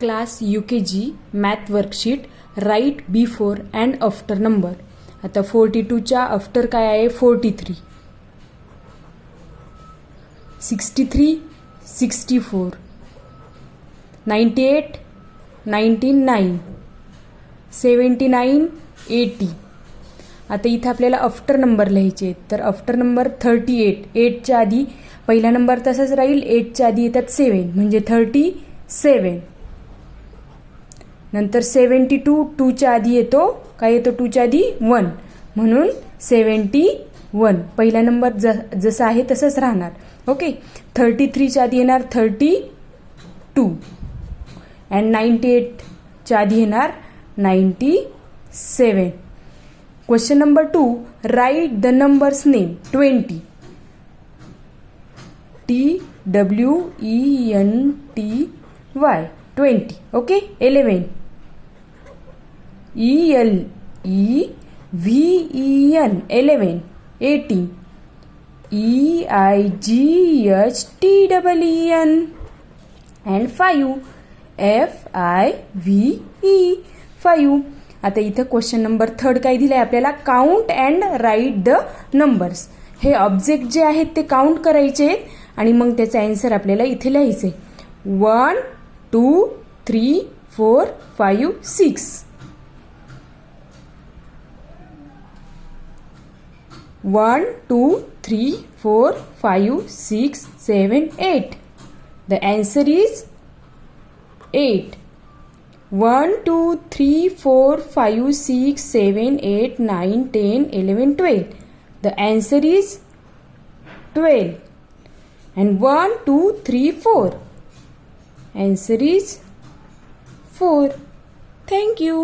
Class UKG math worksheet right before and after number. आता 42च्या after काय आहे 43, 63 64, 98 99, 79 80. आता इथं आपल्याला आफ्टर नंबर लिहायचे आहेत. तर आफ्टर नंबर 38. 8च्या आधी पहिला नंबर तसाच राहील. 8च्या आधी येतात 7 म्हणजे 37. नंतर 72 2च्या आधी येतो. काय येतो 2च्या आधी 1 म्हणून 71. पहिला नंबर जसा आहे तसंच राहणार. ओके. 33च्या आधी येणार 32 अँड 98च्या आधी येणार 97. Question number 2. Write the numbers name 20. TWENTY 20. Okay. 11. ELEVEN 11. 80. EIGHTEEN and 5. FIVE 5. आता इथं क्वेश्चन नंबर 3 काय दिलंय आपल्याला, count and write the numbers. हे ऑब्जेक्ट जे आहेत ते काउंट करायचे आणि मग त्याचा आन्सर आपल्याला इथे लिहायचे. 1 2 3 4 5 6. 1 2 3 4 5 6 7 8. The answer is 8. 1 2 3 4 5 6 7 8 9 10 11 12. The answer is 12. And 1 2 3 4. Answer is 4. Thank you.